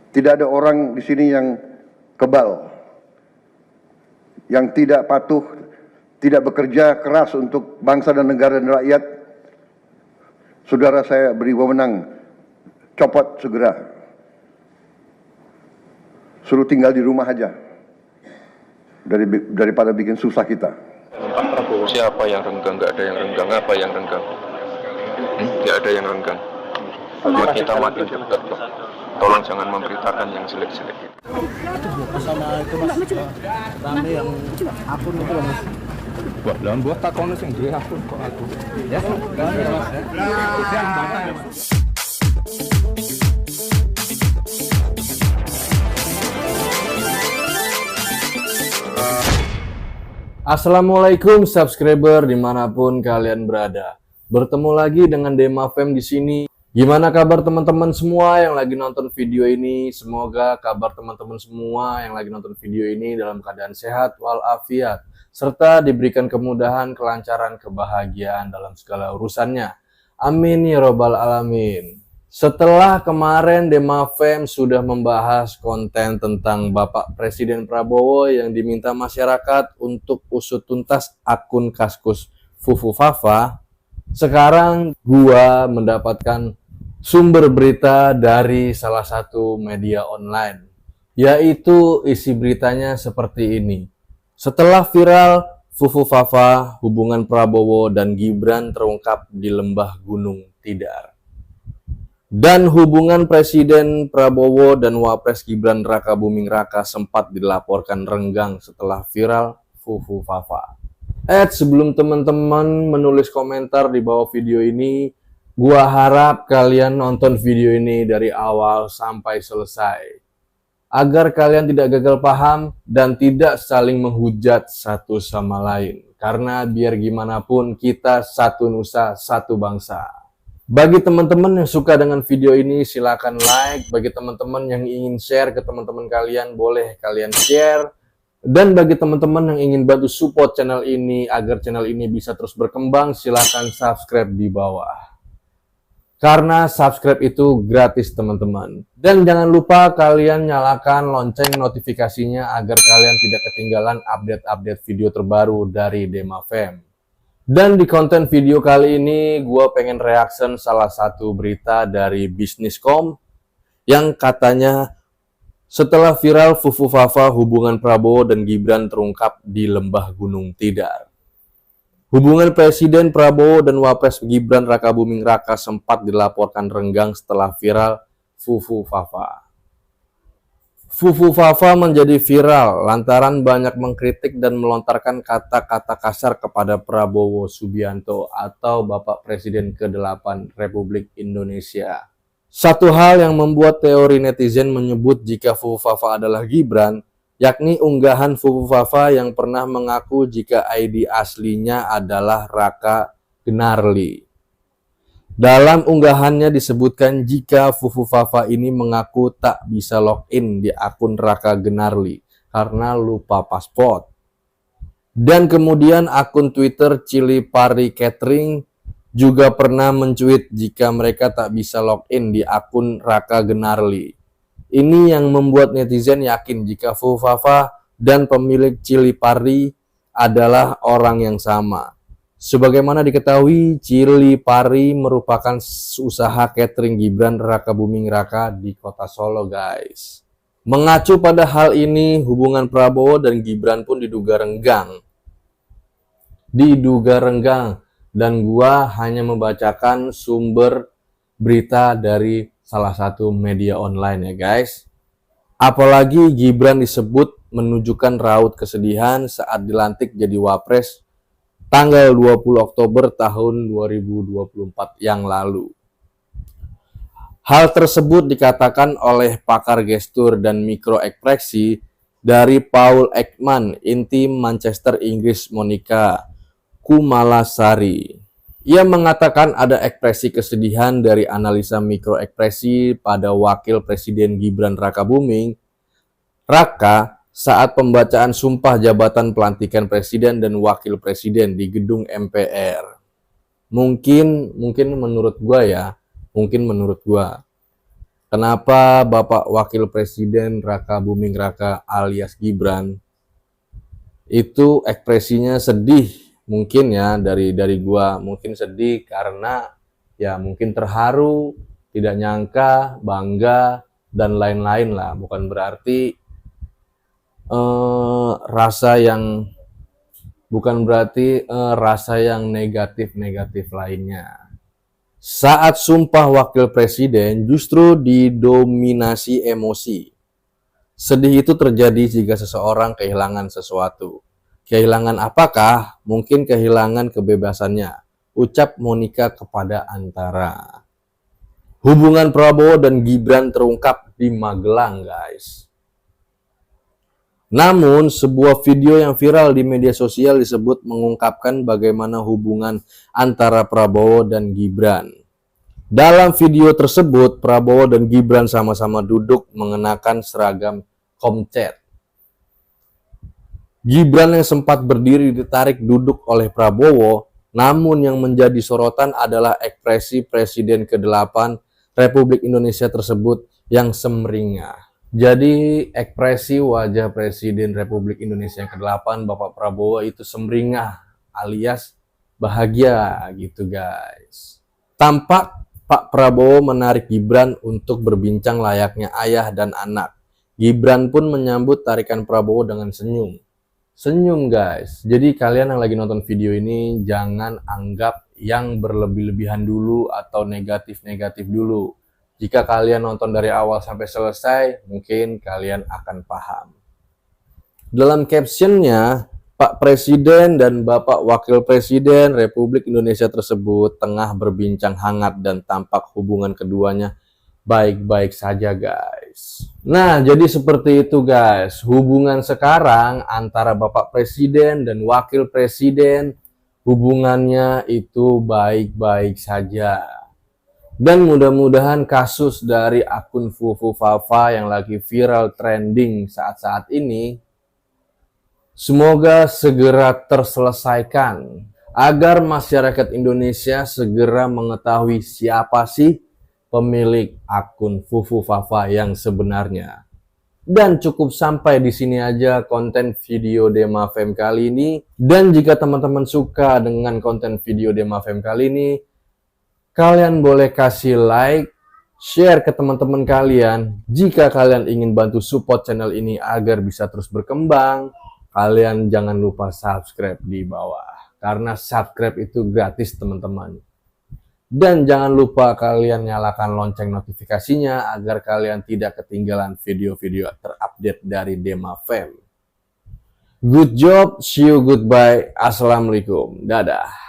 Tidak ada orang di sini yang kebal, yang tidak patuh, tidak bekerja keras untuk bangsa dan negara dan rakyat. Saudara saya beri wewenang, copot segera. Suruh tinggal di rumah aja, daripada bikin susah kita. Pak Prabowo siapa yang renggang? Nggak ada yang renggang. Apa yang renggang? Nggak ada yang renggang. Buat kita makin dekat kok. Tolong jangan memberitakan yang jelek-jelek itu. Sama itu mas, rame yang akun itu loh mas. Buat lawan buat takon sing duwe akun kok aku. Ya, mas. Assalamualaikum subscriber dimanapun kalian berada. Bertemu lagi dengan Dema Fem di sini. Gimana kabar teman-teman semua yang lagi nonton video ini? Semoga kabar teman-teman semua yang lagi nonton video ini dalam keadaan sehat walafiat, serta diberikan kemudahan, kelancaran, kebahagiaan dalam segala urusannya. Amin ya robbal alamin. Setelah kemarin Dema Fem sudah membahas konten tentang Bapak Presiden Prabowo yang diminta masyarakat untuk usut tuntas akun Kaskus Fufu Fafa, sekarang gua mendapatkan sumber berita dari salah satu media online, yaitu isi beritanya seperti ini. Setelah viral Fufu Fafa, hubungan Prabowo dan Gibran terungkap di Lembah Gunung Tidar. Dan hubungan Presiden Prabowo dan Wapres Gibran Rakabuming Raka sempat dilaporkan renggang setelah viral Fufu Fafa. Sebelum teman-teman menulis komentar di bawah video ini, gua harap kalian nonton video ini dari awal sampai selesai, agar kalian tidak gagal paham dan tidak saling menghujat satu sama lain. Karena biar gimana pun kita satu nusa, satu bangsa. Bagi teman-teman yang suka dengan video ini, silakan like. Bagi teman-teman yang ingin share ke teman-teman kalian, boleh kalian share. Dan bagi teman-teman yang ingin bantu support channel ini agar channel ini bisa terus berkembang, silakan subscribe di bawah. Karena subscribe itu gratis teman-teman. Dan jangan lupa kalian nyalakan lonceng notifikasinya agar kalian tidak ketinggalan update-update video terbaru dari Dema Fem. Dan di konten video kali ini, gue pengen reaction salah satu berita dari Bisniscom yang katanya setelah viral Fufu Fafa, hubungan Prabowo dan Gibran terungkap di Lembah Gunung Tidar. Hubungan Presiden Prabowo dan Wapres Gibran Rakabuming Raka sempat dilaporkan renggang setelah viral Fufu Fafa. Fufu Fafa menjadi viral lantaran banyak mengkritik dan melontarkan kata-kata kasar kepada Prabowo Subianto atau Bapak Presiden ke-8 Republik Indonesia. Satu hal yang membuat teori netizen menyebut jika Fufu Fafa adalah Gibran, yakni unggahan Fufu Fafa yang pernah mengaku jika ID aslinya adalah Raka Gnarly. Dalam unggahannya disebutkan jika Fufu Fafa ini mengaku tak bisa login di akun Raka Gnarly karena lupa paspor. Dan kemudian akun Twitter Chili Pari Catering juga pernah mencuit jika mereka tak bisa login di akun Raka Gnarly. Ini yang membuat netizen yakin jika Fufu Fafa dan pemilik Chili Pari adalah orang yang sama. Sebagaimana diketahui, Chili Pari merupakan usaha catering Gibran Rakabuming Raka di kota Solo, guys. Mengacu pada hal ini, hubungan Prabowo dan Gibran pun diduga renggang. Dan gua hanya membacakan sumber berita dari salah satu media online ya, guys. Apalagi Gibran disebut menunjukkan raut kesedihan saat dilantik jadi Wapres tanggal 20 Oktober tahun 2024 yang lalu. Hal tersebut dikatakan oleh pakar gestur dan mikroekspresi dari Paul Ekman, inti Manchester Inggris Monica Kumalasari. Ia mengatakan ada ekspresi kesedihan dari analisa mikroekspresi pada Wakil Presiden Gibran Rakabuming Raka saat pembacaan sumpah jabatan pelantikan presiden dan wakil presiden di gedung MPR. Mungkin menurut gua ya, kenapa Bapak Wakil Presiden Raka Buming Raka alias Gibran itu ekspresinya sedih, mungkin ya dari gua mungkin sedih karena ya mungkin terharu, tidak nyangka, bangga dan lain-lain lah. Bukan berarti rasa yang negatif-negatif lainnya. Saat sumpah wakil presiden justru didominasi emosi. Sedih itu terjadi jika seseorang kehilangan sesuatu. Kehilangan apakah? Mungkin kehilangan kebebasannya. Ucap Monica kepada Antara. Hubungan Prabowo dan Gibran terungkap di Magelang, guys. Namun, sebuah video yang viral di media sosial disebut mengungkapkan bagaimana hubungan antara Prabowo dan Gibran. Dalam video tersebut, Prabowo dan Gibran sama-sama duduk mengenakan seragam Komcat. Gibran yang sempat berdiri ditarik duduk oleh Prabowo, namun yang menjadi sorotan adalah ekspresi Presiden ke-8 Republik Indonesia tersebut yang semringah. Jadi ekspresi wajah Presiden Republik Indonesia yang ke-8 Bapak Prabowo itu semringah alias bahagia gitu guys. Tampak Pak Prabowo menarik Gibran untuk berbincang layaknya ayah dan anak. Gibran pun menyambut tarikan Prabowo dengan senyum. Senyum guys. Jadi kalian yang lagi nonton video ini jangan anggap yang berlebih-lebihan dulu atau negatif-negatif dulu. Jika kalian nonton dari awal sampai selesai, mungkin kalian akan paham. Dalam captionnya, Pak Presiden dan Bapak Wakil Presiden Republik Indonesia tersebut tengah berbincang hangat dan tampak hubungan keduanya baik-baik saja guys. Nah, jadi seperti itu guys. Hubungan sekarang antara Bapak Presiden dan Wakil Presiden, hubungannya itu baik-baik saja. Dan mudah-mudahan kasus dari akun Fufu Fafa yang lagi viral trending saat-saat ini semoga segera terselesaikan agar masyarakat Indonesia segera mengetahui siapa sih pemilik akun Fufu Fafa yang sebenarnya. Dan cukup sampai di sini aja konten video Dema Fem kali ini. Dan jika teman-teman suka dengan konten video Dema Fem kali ini, kalian boleh kasih like, share ke teman-teman kalian. Jika kalian ingin bantu support channel ini agar bisa terus berkembang, kalian jangan lupa subscribe di bawah. Karena subscribe itu gratis teman-teman. Dan jangan lupa kalian nyalakan lonceng notifikasinya agar kalian tidak ketinggalan video-video terupdate dari Dema Fem. Good job, see you, goodbye, assalamualaikum, dadah.